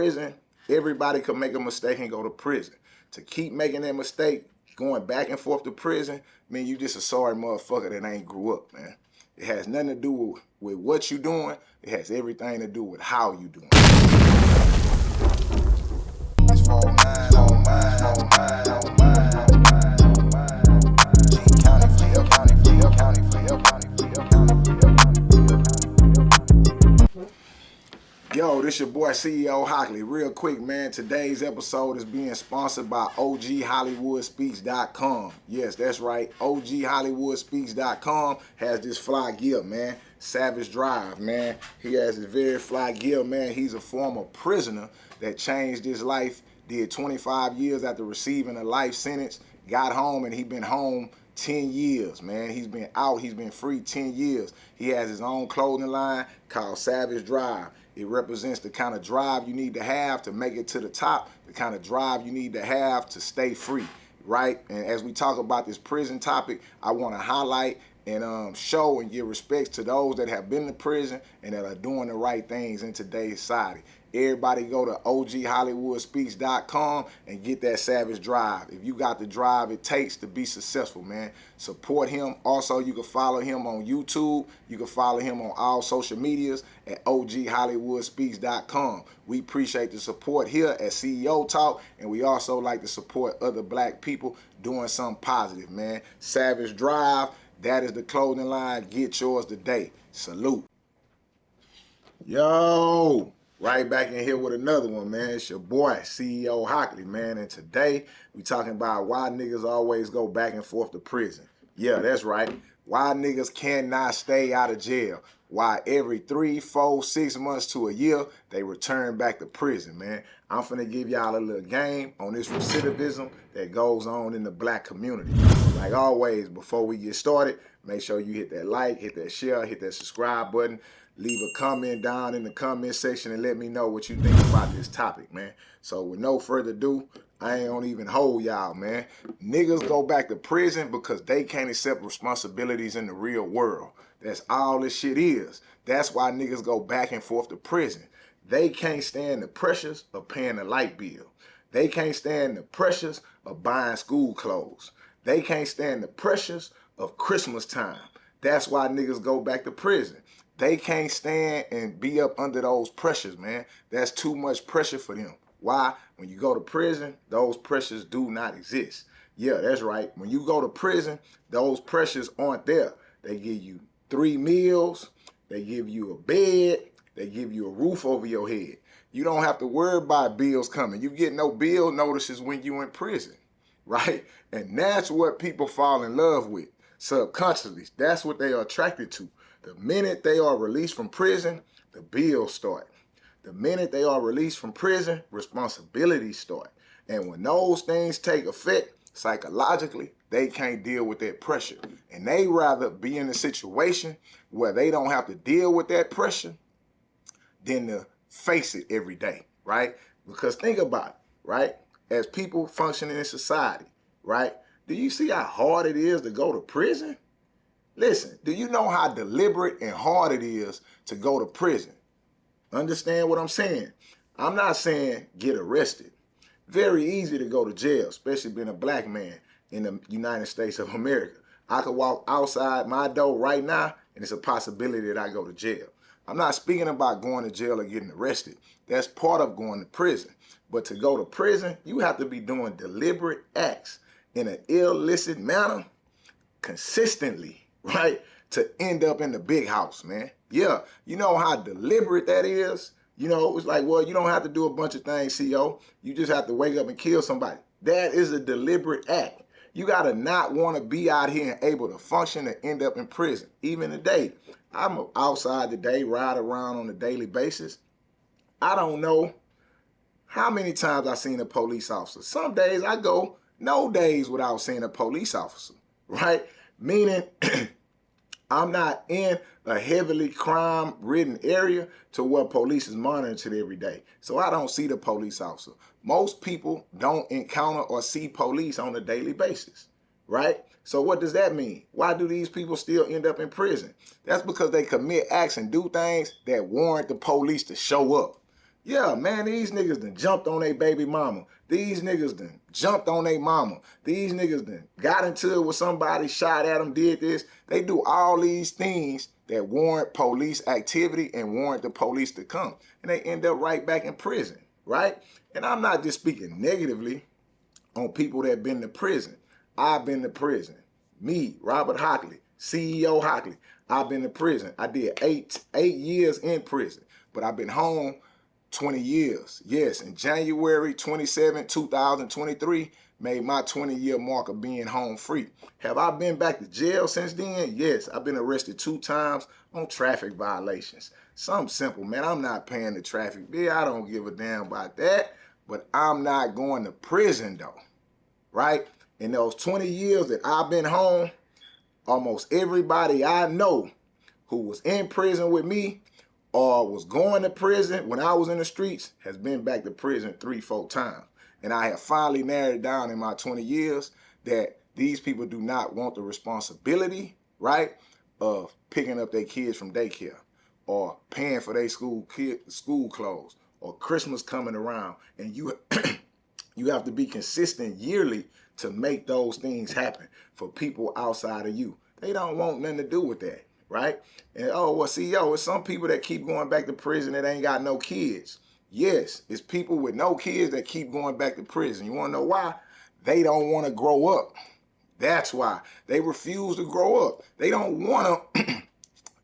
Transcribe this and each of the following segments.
prison, everybody could make a mistake and go to prison. To keep making that mistake, going back and forth to prison, man, you just a sorry motherfucker that ain't grew up, man. It has nothing to do with what you doing. It has everything to do with how you doing. It's 4-9 on mine, on mine, on mine, on mine, on mine. G County, Flip County, Flip County, Flip County, Flip County, Flip County, Flip County. Yo, this your boy CEO Hockley. Real quick, man, today's episode is being sponsored by OGHollywoodspeaks.com. Yes, that's right. OGHollywoodspeaks.com has this fly gear, man. Savage Drive, man. He has this very fly gear, man. He's a former prisoner that changed his life, did 25 years after receiving a life sentence, got home, and he been home 10 years, man. He's been out, he's been free 10 years. He has his own clothing line called Savage Drive. It represents the kind of drive you need to have to make it to the top, the kind of drive you need to have to stay free, right? And as we talk about this prison topic, I want to highlight and show and give respects to those that have been to prison and that are doing the right things in today's society. Everybody go to OGHollywoodspeaks.com and get that Savage Drive. If you got the drive it takes to be successful, man, support him. Also, you can follow him on YouTube. You can follow him on all social medias at OGHollywoodspeaks.com. We appreciate the support here at CEO Talk, and we also like to support other black people doing something positive, man. Savage Drive, that is the clothing line. Get yours today. Salute. Yo. Right back in here with another one, man. It's your boy, CEO Hockley, man. And today, we talking about why niggas always go back and forth to prison. Yeah, that's right. Why niggas cannot stay out of jail. Why every 3, 4, 6 months to a year, they return back to prison, man. I'm finna give y'all a little game on this recidivism that goes on in the black community. Like always, before we get started, make sure you hit that like, hit that share, hit that subscribe button. Leave a comment down in the comment section and let me know what you think about this topic, man. So with no further ado, I ain't gonna even hold y'all, man. Niggas go back to prison because they can't accept responsibilities in the real world. That's all this shit is. That's why niggas go back and forth to prison. They can't stand the pressures of paying a light bill. They can't stand the pressures of buying school clothes. They can't stand the pressures of Christmas time. That's why niggas go back to prison. They can't stand and be up under those pressures, man. That's too much pressure for them. Why? When you go to prison, those pressures do not exist. Yeah, that's right. When you go to prison, those pressures aren't there. They give you 3 meals, they give you a bed, they give you a roof over your head. You don't have to worry about bills coming. You get no bill notices when you in prison, right? And that's what people fall in love with, subconsciously. That's what they are attracted to. The minute they are released from prison, the bills start. The minute they are released from prison, responsibilities start. And when those things take effect, psychologically, they can't deal with that pressure. And they rather be in a situation where they don't have to deal with that pressure than to face it every day, right? Because think about it, right? As people functioning in society, right? Do you see how hard it is to go to prison? Listen, do you know how deliberate and hard it is to go to prison? Understand what I'm saying? I'm not saying get arrested. Very easy to go to jail, especially being a black man in the United States of America. I could walk outside my door right now, and it's a possibility that I go to jail. I'm not speaking about going to jail or getting arrested. That's part of going to prison. But to go to prison, you have to be doing deliberate acts in an illicit manner consistently, right? To end up in the big house, man. Yeah, you know how deliberate that is? You know, it's like, well, you don't have to do a bunch of things, CO. You just have to wake up and kill somebody. That is a deliberate act. You got to not want to be out here and able to function and end up in prison. Even today, I'm outside today, ride around on a daily basis. I don't know how many times I've seen a police officer. Some days I go no days without seeing a police officer, right? Meaning I'm not in a heavily crime-ridden area to where police is monitored every day. So I don't see the police officer. Most people don't encounter or see police on a daily basis, right? So what does that mean? Why do these people still end up in prison? That's because they commit acts and do things that warrant the police to show up. Yeah, man, these niggas done jumped on their baby mama. These niggas done jumped on their mama. These niggas done got into it with somebody, shot at them, did this. They do all these things that warrant police activity and warrant the police to come. And they end up right back in prison, right? And I'm not just speaking negatively on people that been to prison. I've been to prison. Me, Robert Hockley, CEO Hockley, I've been to prison. I did eight years in prison, but I've been home 20 years. Yes, in January 27, 2023, made my 20-year mark of being home free. Have I been back to jail since then? Yes, I've been arrested 2 times on traffic violations. Something simple, man. I'm not paying the traffic bill. I don't give a damn about that, but I'm not going to prison though, right? In those 20 years that I've been home, almost everybody I know who was in prison with me or was going to prison when I was in the streets has been back to prison 3-4 times. And I have finally narrowed down in my 20 years that these people do not want the responsibility, right, of picking up their kids from daycare or paying for their school clothes or Christmas coming around. And you you have to be consistent yearly to make those things happen for people outside of you. They don't want nothing to do with that. Right? And oh, well, see, yo, it's some people that keep going back to prison that ain't got no kids. Yes, it's people with no kids that keep going back to prison. You want to know why? They don't want to grow up. That's why. They refuse to grow up. They don't want to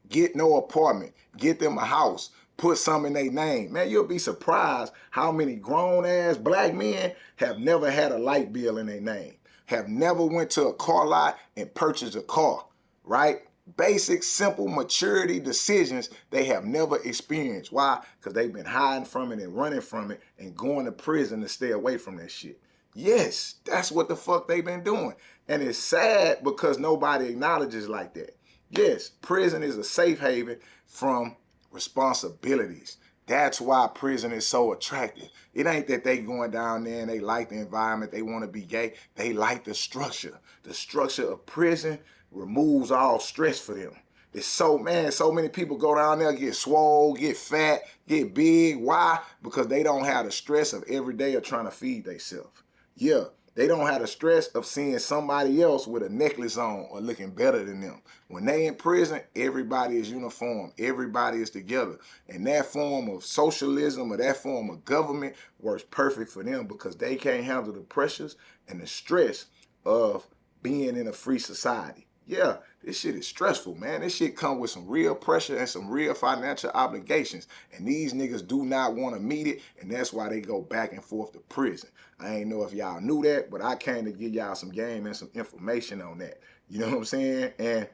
get no apartment, get them a house, put something in their name. Man, you'll be surprised how many grown-ass black men have never had a light bill in their name, have never went to a car lot and purchased a car, right? Basic, simple maturity decisions they have never experienced. Why? Because they've been hiding from it and running from it and going to prison to stay away from that shit. Yes, that's what the fuck they've been doing. And it's sad because nobody acknowledges like that. Yes, prison is a safe haven from responsibilities. That's why prison is so attractive. It ain't that they going down there and they like the environment, they want to be gay. They like the structure. The structure of prison removes all stress for them. It's so, man, so many people go down there, get swole, get fat, get big. Why? Because they don't have the stress of every day of trying to feed themselves. Yeah, they don't have the stress of seeing somebody else with a necklace on or looking better than them. When they in prison, everybody is uniform. Everybody is together. And that form of socialism or that form of government works perfect for them because they can't handle the pressures and the stress of being in a free society. Yeah, this shit is stressful, man. This shit come with some real pressure and some real financial obligations. And these niggas do not want to meet it, and that's why they go back and forth to prison. I ain't know if y'all knew that, but I came to give y'all some game and some information on that. You know what I'm saying? And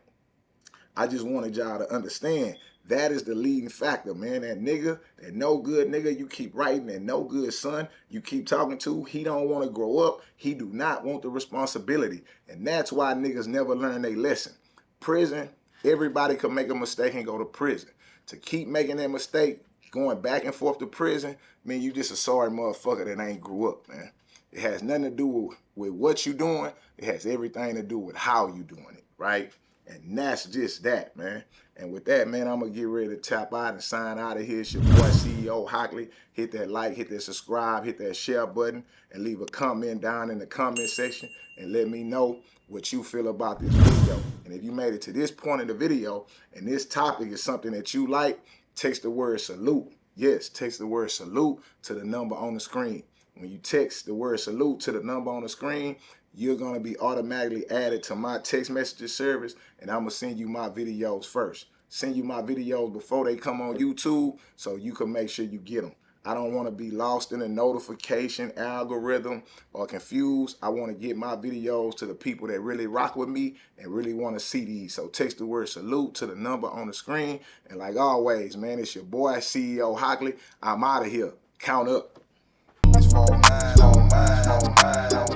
I just wanted y'all to understand that is the leading factor, man. That nigga, that no good nigga you keep writing, that no good son you keep talking to, he don't want to grow up. He do not want the responsibility. And that's why niggas never learn their lesson. Prison, everybody can make a mistake and go to prison. To keep making that mistake, going back and forth to prison, man, you just a sorry motherfucker that ain't grew up, man. It has nothing to do with what you doing. It has everything to do with how you doing it, right? And that's just that, man. And with that, man, I'm going to get ready to tap out and sign out of here. It's your boy, CEO Hockley. Hit that like, hit that subscribe, hit that share button, and leave a comment down in the comment section and let me know what you feel about this video. And if you made it to this point in the video and this topic is something that you like, text the word salute. Yes, text the word salute to the number on the screen. When you text the word salute to the number on the screen, you're going to be automatically added to my text messaging service, and I'm going to send you my videos first. Send you my videos before they come on YouTube so you can make sure you get them. I don't want to be lost in a notification algorithm or confused. I want to get my videos to the people that really rock with me and really want to see these. So text the word salute to the number on the screen. And like always, man, it's your boy, CEO Hockley. I'm out of here. Count up. It's 4-9 on mine.